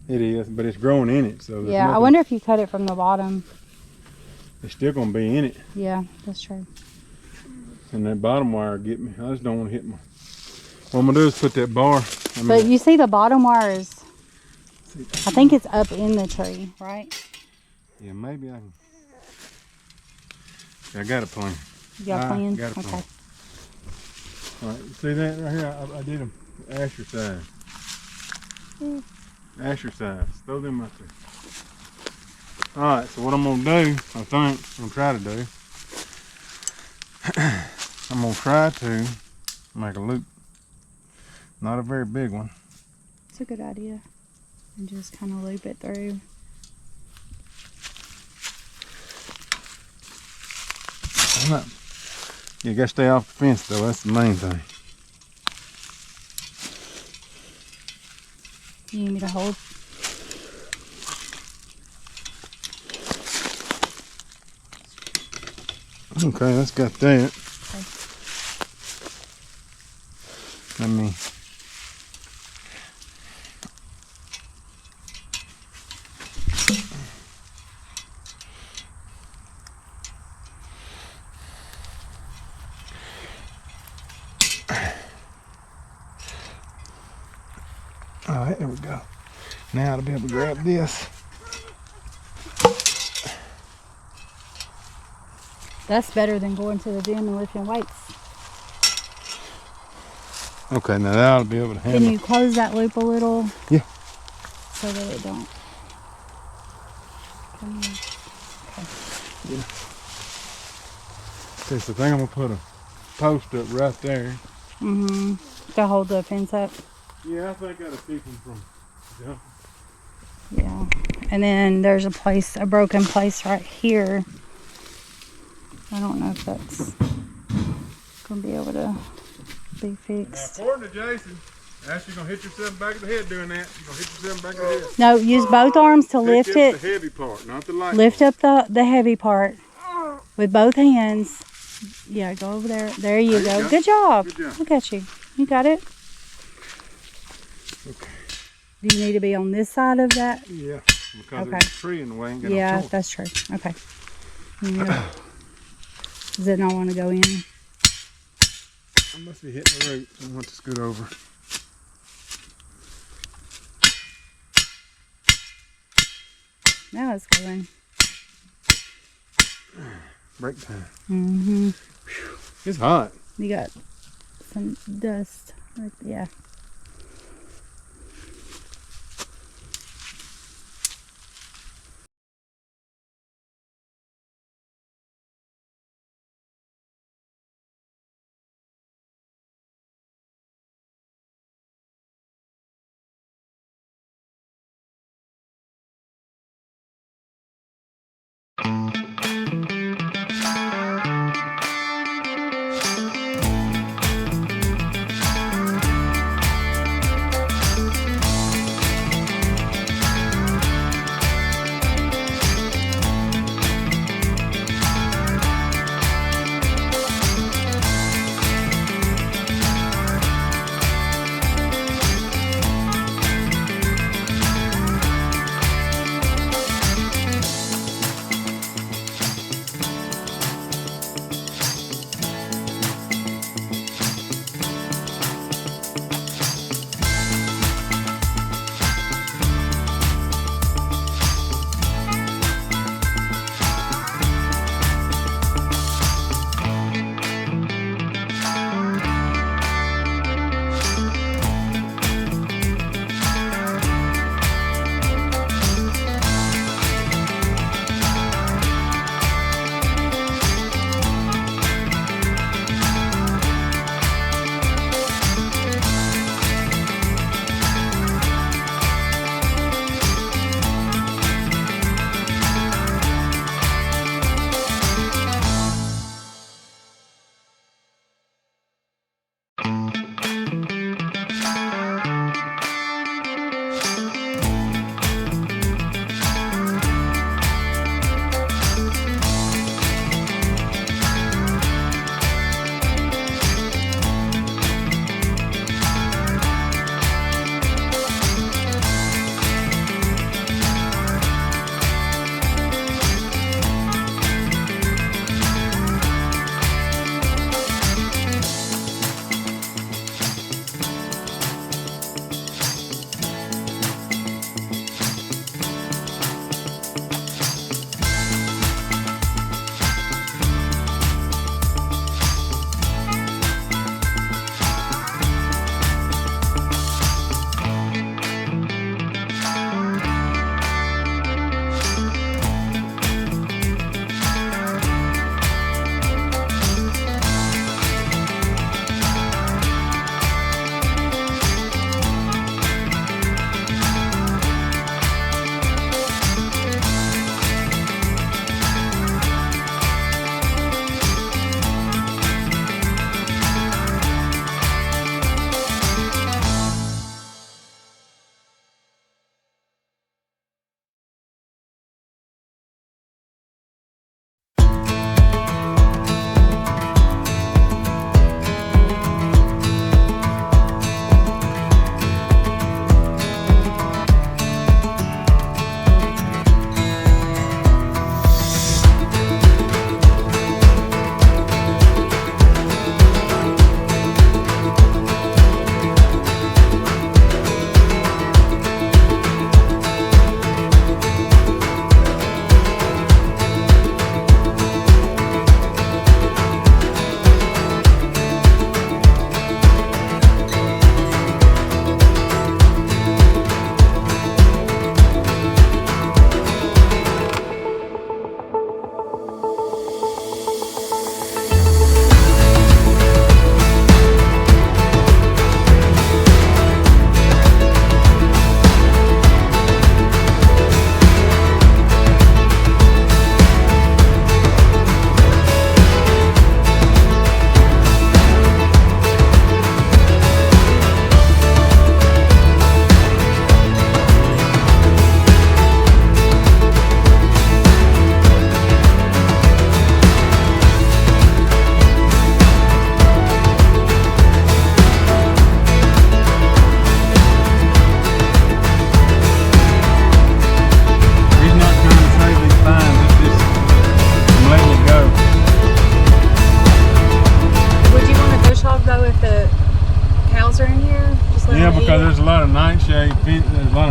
it is, but it's growing in it, so Yeah, I wonder if you cut it from the bottom. It's still gonna be in it. Yeah, that's true. And that bottom wire get me. I just don't want to hit my. What I'm gonna do is put that bar. But you see the bottom wire is, I think it's up in the tree, right? Yeah, maybe I can. I got a plan. You got a plan? Got a plan. Okay. All right, see that right here? I did them Asher size. Asher size. Throw them out there. All right, so what I'm gonna do, I think, I'm gonna try to do. I'm gonna try to make a loop. Not a very big one. It's a good idea. And just kind of loop it through. You gotta stay off the fence though, that's the main thing. You need me to hold? Okay, that's got that. Okay. Let me. All right, there we go. Now I'll be able to grab this. That's better than going to the gym and lifting weights. Okay, now that'll be able to handle. Can you close that loop a little? Yeah. So that it don't. Okay. Yeah. Okay, so I think I'm gonna put a post up right there. Mm-hmm. To hold the fence up. Yeah, I think that'll keep them from jumping. Yeah. And then there's a broken place right here. I don't know if that's gonna be able to be fixed. Now, according to Jason, Ashley's gonna hit yourself in the back of the head doing that. You're gonna hit yourself in the back of the head. No, use both arms to lift Lift up it. the heavy part, not the light. Lift up the heavy part with both hands. Yeah, go over there. There you go. Good job. Good job. Look at you. You got it. Okay. Do you need to be on this side of that? Yeah, because Okay. there's a tree in the way. Ain't got no Yeah, choice. that's true. Okay. Yeah. Does it not want to go in? I must be hitting the root. I want to scoot over. Now it's going. Break time. Mm-hmm. It's hot. You got some dust. Right, yeah.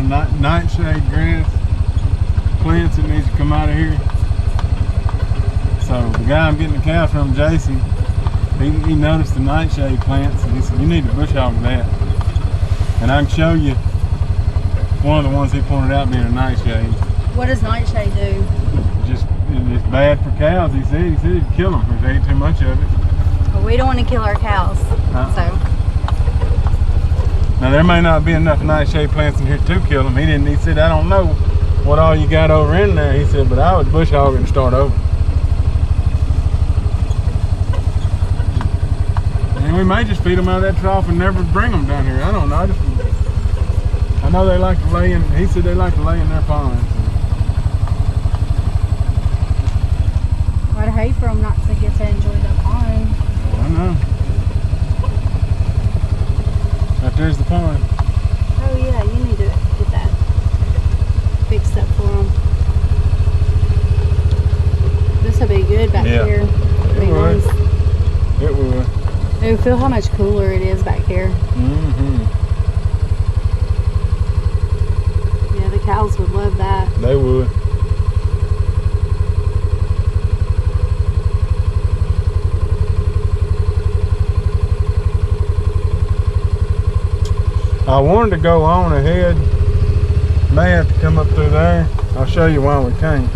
nightshade grass plants that needs to come out of here. So the guy I'm getting the cows from, Jason, he noticed the nightshade plants and he said, you need to bush hog that. And I can show you one of the ones he pointed out being a nightshade. What does nightshade do? It's bad for cows, he said. He said it'd kill them if they ate too much of it. Well, we don't want to kill our cows, so. Now there may not be enough nightshade plants in here to kill them. He said, I don't know what all you got over in there. He said, but I would bush hog it and start over. And we may just feed them out of that trough and never bring them down here. I don't know. I know they like to lay in, he said they like to lay in their ponds. I'd hate for them not to get to enjoy the pond. I know. Right there's the pond. Oh yeah, you need to get that fixed up for them. This will be good back here. It would. It would. Oh, feel how much cooler it is back here. Mm-hmm. Yeah, the cows would love that. They would. I wanted to go on ahead. May have to come up through there. I'll show you why we can't.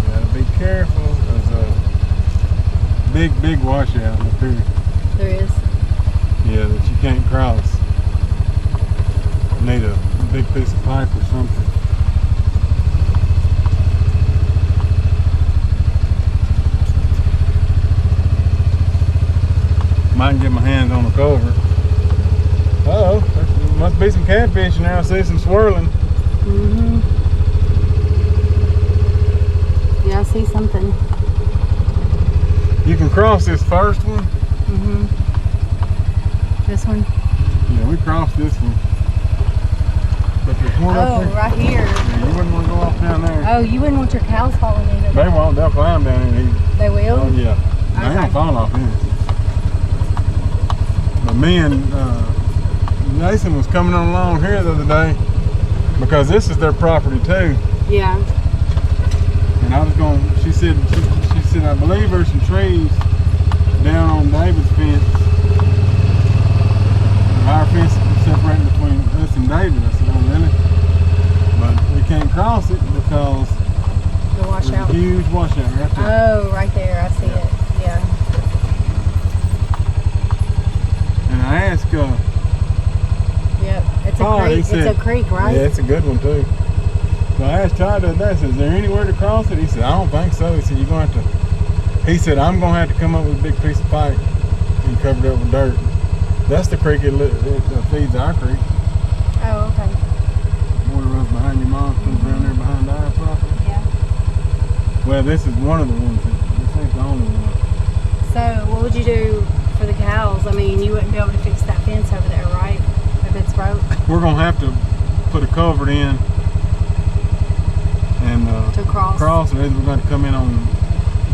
Gotta be careful. There's a big washout up here. There is. Yeah, that you can't cross. Need a big piece of pipe or something. Might get my hands on the culvert. Uh-oh, there must be some catfish in there. I see some swirling. Mm-hmm. Yeah, I see something. You can cross this first one. Mm-hmm. This one? Yeah, we crossed this one. But there's one up there. Oh, right here. Yeah, you wouldn't want to go off down there. Oh, you wouldn't want your cows falling into that. They won't. They'll climb down in here. They will? Oh, yeah. They Okay. don't fall off here. But me and Jason was coming on along here the other day because this is their property too. Yeah. And I was going, she said, I believe there's some trees down on David's fence. Our fence is separating between us and David. I said, oh really? But we can't cross it because The there's washout. a huge washout right there. Oh, right there. I see it. Yeah. And I asked Yep. It's a Todd, he creek. said, It's a creek, right? yeah, it's a good one too. So I asked Todd the other day, I said, is there anywhere to cross it? He said, I don't think so. He said, you're going to have to, he said, I'm going to have to come up with a big piece of pipe and cover it up with dirt. That's the creek it feeds our creek. Oh, okay. Water runs behind your mom, comes around there behind our property. Yeah. Well, this is one of the ones. This ain't the only one. So, what would you do for the cows? I mean, you wouldn't be able to fix that fence over there, right? If it's broke. We're going to have to put a culvert in and To cross. or either we're going to come in on.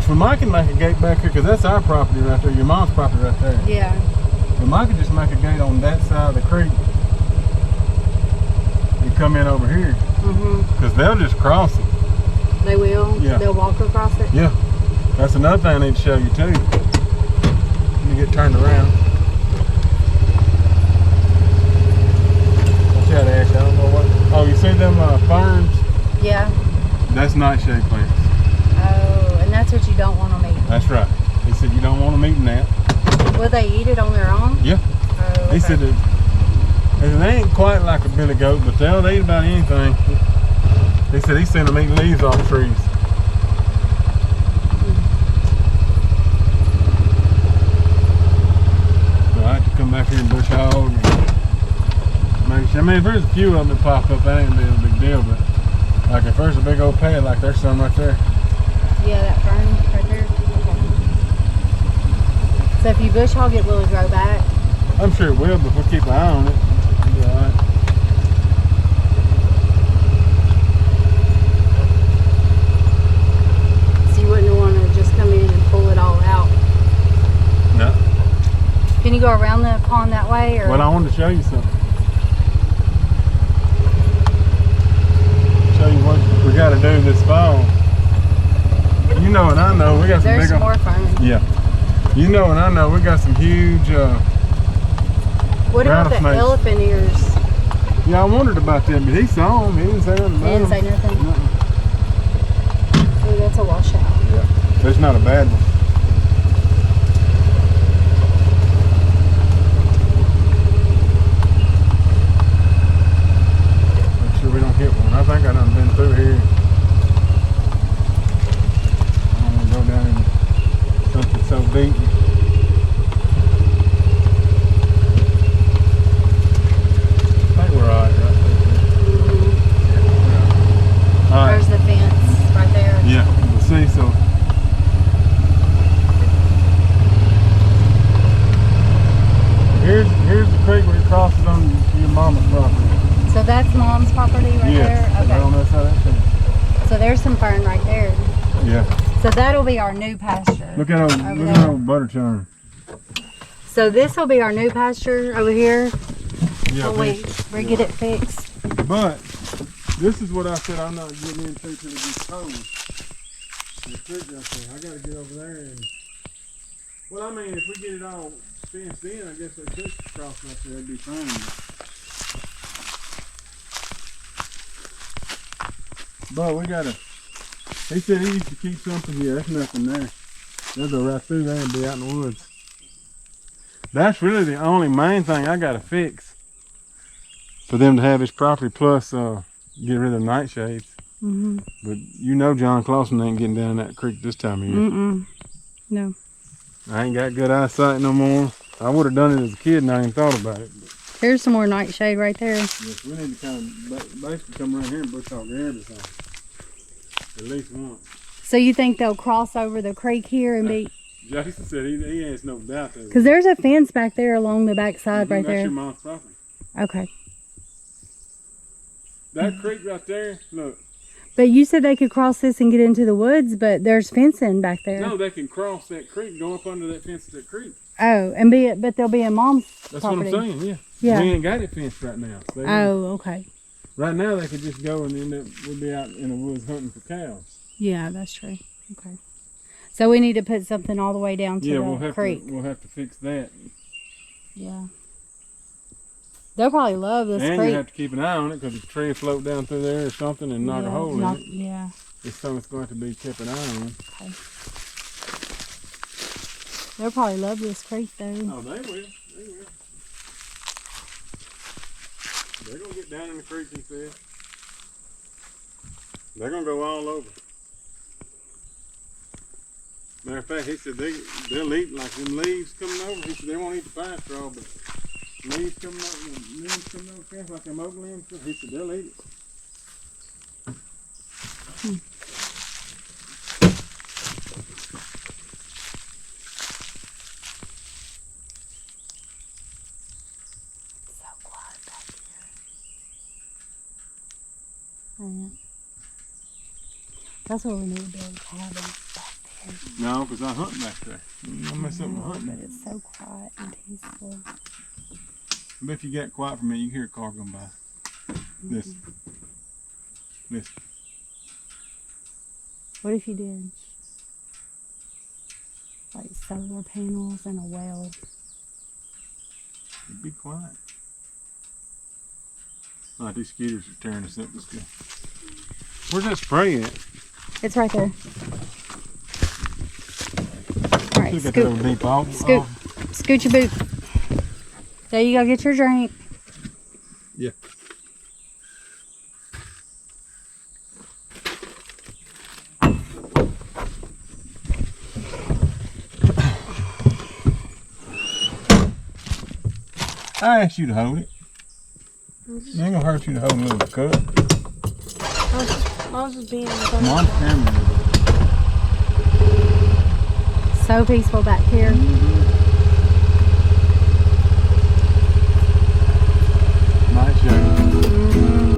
We might can make a gate back here because that's our property right there. Your mom's property right there. Yeah. We might could just make a gate on that side of the creek and come in over here Mm-hmm. because they'll just cross it. They will? Yeah. They'll walk across it? Yeah. That's another thing I need to show you too. Let me get turned around. Watch out, Ash. I don't know what. Oh, you see them ferns? Yeah. That's nightshade plants. Oh, and that's what you don't want them eating. That's right. He said you don't want them eating that. Will they eat it on their own? Yeah. Oh, okay. He said it ain't quite like a billy goat, but they'll eat about anything. He said he's seen them eat leaves off trees. So I have to come back here and bush hog and make sure. I mean, if there's a few of them that pop up, that ain't gonna be a big deal, but like if there's a big old pad, like there's some right there. Yeah, that fern right there. Okay. So if you bush hog it, will it grow back? I'm sure it will, but if we keep an eye on it, it'll be all right. So you wouldn't want to just come in and pull it all out. there. Well, I wanted to show you something. Show you what we got to do this fall. You know and I know we got some There's big more fun. Yeah. You know and I know we got some huge what about the rattlesnakes. elephant ears? Yeah, I wondered about that, but he saw them. He didn't say nothing about He didn't say them. nothing. Nuh-uh. Oh, that's a washout. Yeah. That's not a bad one. Make sure we don't hit one. I think I done been through here. I don't want to go down in something so deep. I think we're all right there. All right. There's the fence right there. Yeah, we'll see. So here's the creek where it crosses on your mama's property. So that's Mom's property right Yes, there? I don't know how that's finished. So there's some fern right there. Yeah. So that'll be our new pasture. Look at old butter churn. So this will be our new pasture over here. Yeah. Oh wait, we get it fixed. But this is what I said I'm not getting into till it gets cold. The creek right there. I gotta get over there and well, I mean, if we get it all fenced in, I guess they could cross right there. That'd be fine. But we gotta. He said he used to keep something here. There's nothing there. They'll go right through there and be out in the woods. That's really the only main thing I gotta fix for them to have his property. Plus, get rid of the nightshades. But you know, John Clausen ain't getting down that creek this time of year. No. I ain't got good eyesight no more. I would have done it as a kid and I ain't thought about it. But Here's some more nightshade right there. yes, we need to kind of basically come around here and bush off everything. At least once. So you think they'll cross over the creek here and be... Jason said he has no doubt that. Because there's a fence back there along the back side right That's there. your mom's property. Okay. That creek right there, look. But you said they could cross this and get into the woods, but there's fencing back there. No, they can cross that creek, go up under that fence of that creek. Oh, and but they'll be in Mom's That's property. what I'm saying, yeah. Yeah. We ain't got it fenced right now. So Oh, okay. right now they could just go and end up, we'll be out in the woods hunting for cows. Yeah, that's true. Okay. So we need to put something all the way down to the creek. We'll have to fix that. Yeah. They'll probably love this And creek. you have to keep an eye on it because if a tree will float down through there or something and knock a hole in it. Yeah. It's something that's going to be kept an eye on. Okay. They'll probably love this creek though. Oh, they will. They will. They're going to get down in the creek, he said. They're going to go all over. Matter of fact, he said they'll eat like them leaves coming over. He said they won't eat the pine straw, but leaves coming over, fence like them oak limbs. He said they'll eat it. So quiet back here. That's where we need to build a cabin back there. No, because I hunt back there. I mess up my hunting. But it's so quiet and peaceful. But if you get quiet for me, you can hear a car going by. Listen. Listen. What if you did? Like solar panels and a well. Be quiet. All right, these skeeters are tearing us up. Let's go. Where's that spray at? It's right there. All right, Still got that old deep off. scoot, scoot your boot. There you go, get your drink. Yeah. I asked you to hold it. It ain't gonna hurt you to hold a little cup. I was just being Mom's camera. So peaceful back here. Nice show.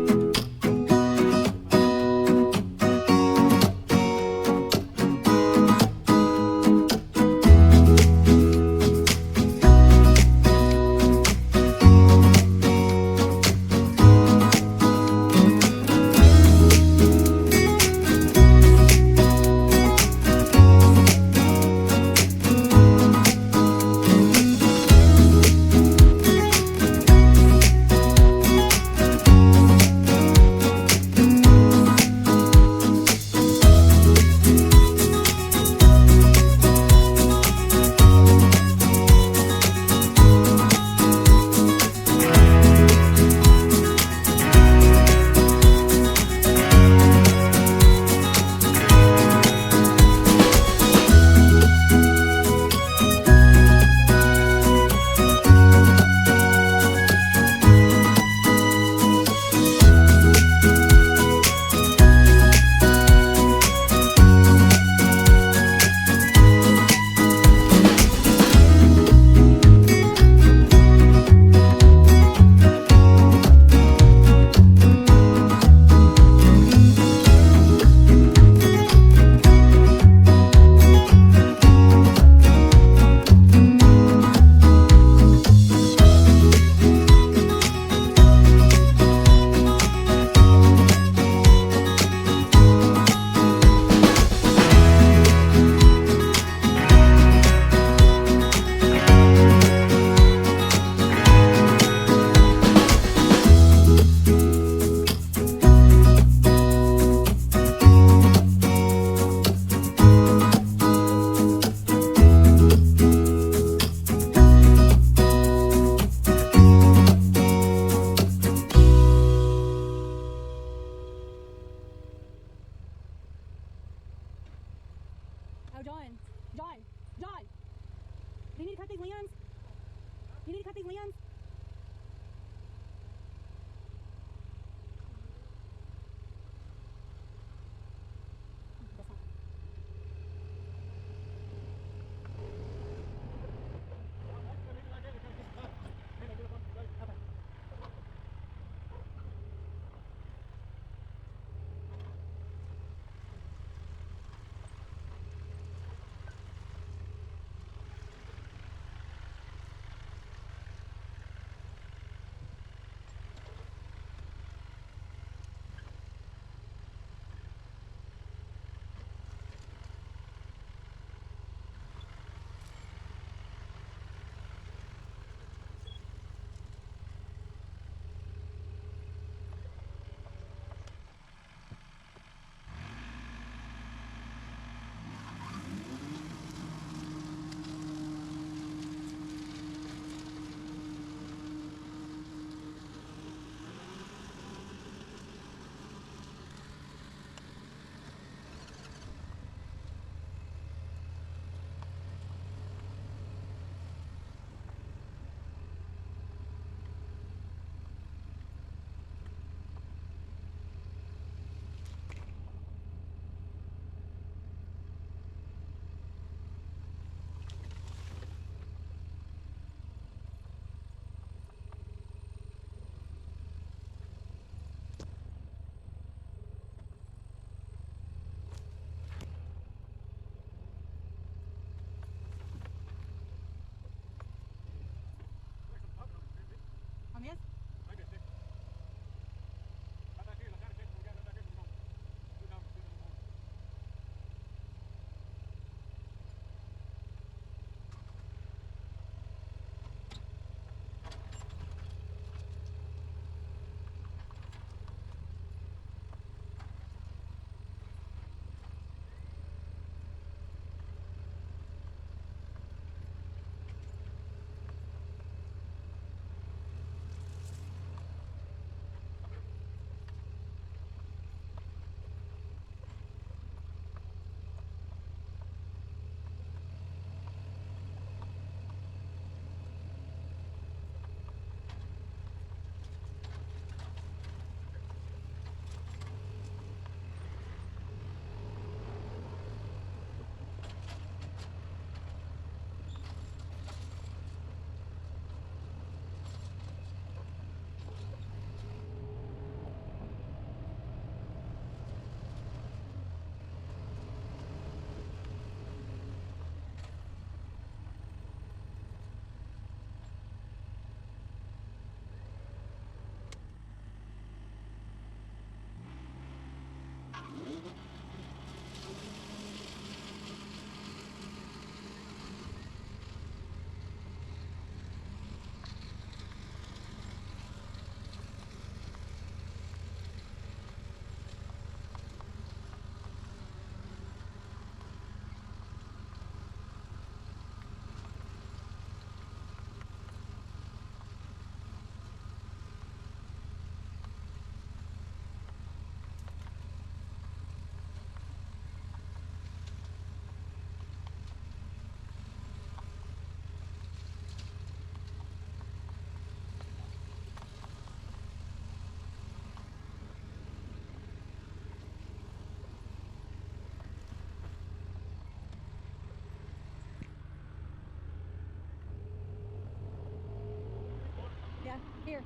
Here.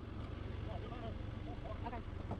Okay.